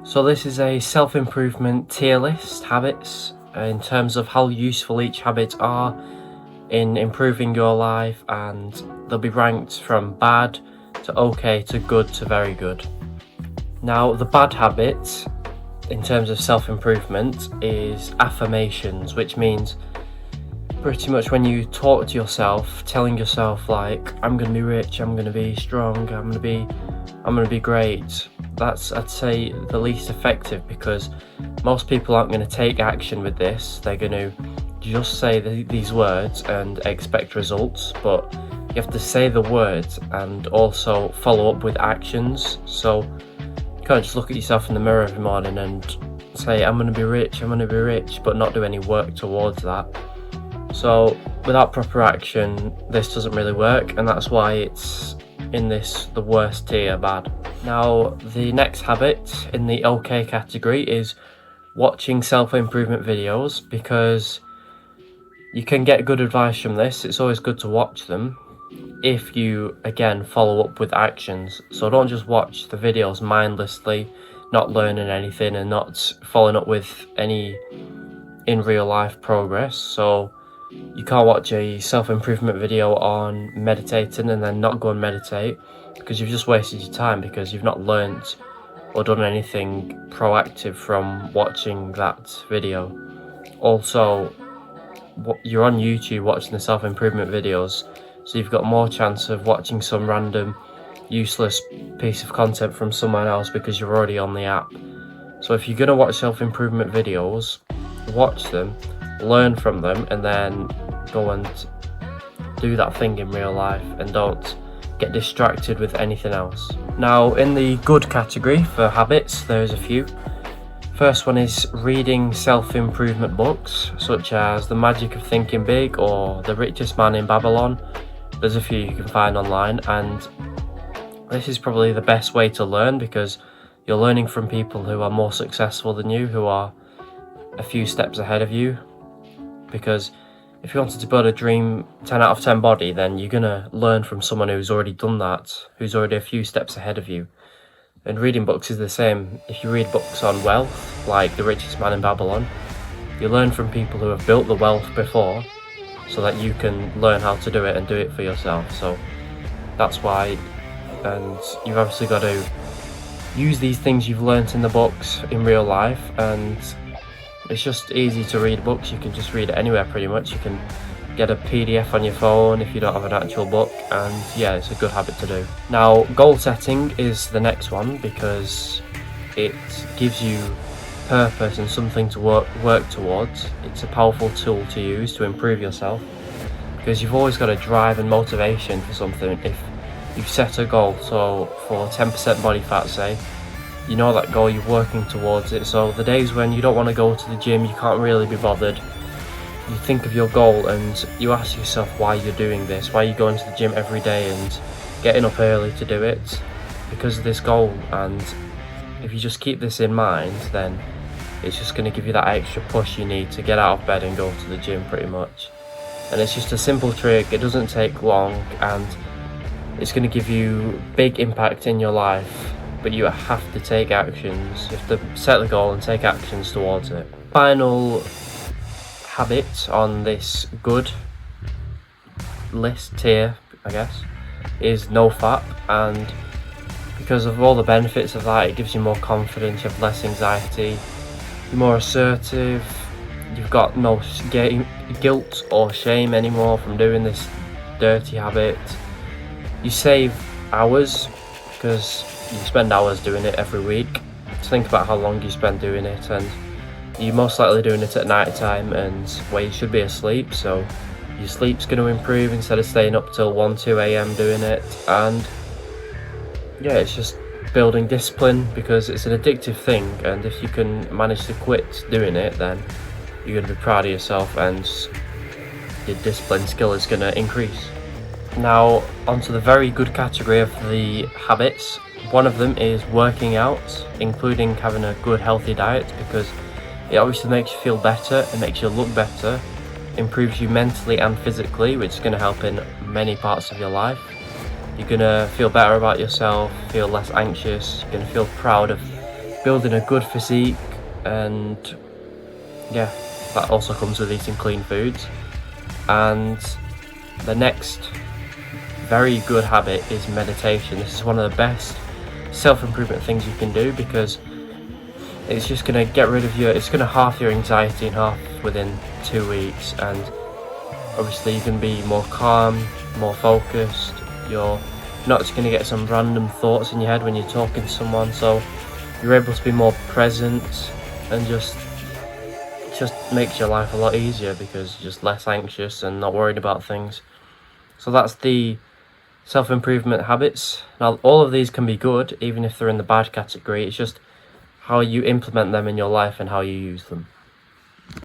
So this is a self-improvement tier list habits in terms of how useful each habit are in improving your life, and they'll be ranked from bad to okay to good to very good. Now, the bad habit in terms of self-improvement is affirmations, which means pretty much when you talk to yourself, telling yourself like, I'm gonna be rich, I'm gonna be strong, I'm gonna be great. That's, I'd say, the least effective, because most people aren't going to take action with this. They're going to just say these words and expect results, but you have to say the words and also follow up with actions. So you can't just look at yourself in the mirror every morning and say, I'm going to be rich, I'm going to be rich, but not do any work towards that. So without proper action, this doesn't really work, and that's why it's in the worst tier, bad. Now, the next habit in the okay category is watching self-improvement videos, because you can get good advice from this. It's always good to watch them if you, again, follow up with actions. So don't just watch the videos mindlessly, not learning anything and not following up with any in real life progress. So you can't watch a self-improvement video on meditating and then not go and meditate, because you've just wasted your time, because you've not learnt or done anything proactive from watching that video. Also, you're on YouTube watching the self-improvement videos, so you've got more chance of watching some random useless piece of content from someone else because you're already on the app. So if you're going to watch self-improvement videos, watch them, learn from them, and then go and do that thing in real life, and don't get distracted with anything else. Now, in the good category for habits, there's a few. First one is reading self-improvement books, such as The Magic of Thinking Big or The Richest Man in Babylon. There's a few you can find online, and this is probably the best way to learn, because you're learning from people who are more successful than you, who are a few steps ahead of you. Because if you wanted to build a dream 10 out of 10 body, then you're going to learn from someone who's already done that, who's already a few steps ahead of you. And reading books is the same. If you read books on wealth, like The Richest Man in Babylon, you learn from people who have built the wealth before, so that you can learn how to do it and do it for yourself. So that's why. And you've obviously got to use these things you've learnt in the books in real life, and it's just easy to read books. You can just read it anywhere pretty much. You can get a PDF on your phone if you don't have an actual book, and yeah, it's a good habit to do. Now, goal setting is the next one, because it gives you purpose and something to work towards. It's a powerful tool to use to improve yourself, because you've always got a drive and motivation for something. If you've set a goal, so for 10% body fat, say, you know that goal, you're working towards it. So the days when you don't want to go to the gym, you can't really be bothered, you think of your goal and you ask yourself why you're doing this, why you're going to the gym every day and getting up early to do it, because of this goal. And if you just keep this in mind, then it's just going to give you that extra push you need to get out of bed and go to the gym pretty much. And it's just a simple trick, it doesn't take long, and it's going to give you big impact in your life. But you have to take actions. You have to set the goal and take actions towards it. Final habit on this good list tier, I guess, is NoFap. And because of all the benefits of that, it gives you more confidence, you have less anxiety, you're more assertive, you've got no guilt or shame anymore from doing this dirty habit. You save hours, because you spend hours doing it every week. To think about how long you spend doing it, and you're most likely doing it at night time and where you should be asleep, so your sleep's going to improve instead of staying up till 1-2 a.m. doing it. And yeah, it's just building discipline, because it's an addictive thing, and if you can manage to quit doing it, then you're going to be proud of yourself and your discipline skill is going to increase. Now, onto the very good category of the habits. One of them is working out, including having a good healthy diet, because it obviously makes you feel better, it makes you look better, improves you mentally and physically, which is going to help in many parts of your life. You're going to feel better about yourself, feel less anxious, you're going to feel proud of building a good physique, and yeah, that also comes with eating clean foods. And the next very good habit is meditation. This is one of the best self-improvement things you can do, because it's just going to get rid of it's going to halve your anxiety in half within 2 weeks, and obviously you can be more calm, more focused. You're not just going to get some random thoughts in your head when you're talking to someone, so you're able to be more present, and just makes your life a lot easier because you're just less anxious and not worried about things. So that's the self-improvement habits. Now, all of these can be good even if they're in the bad category. It's just how you implement them in your life and how you use them.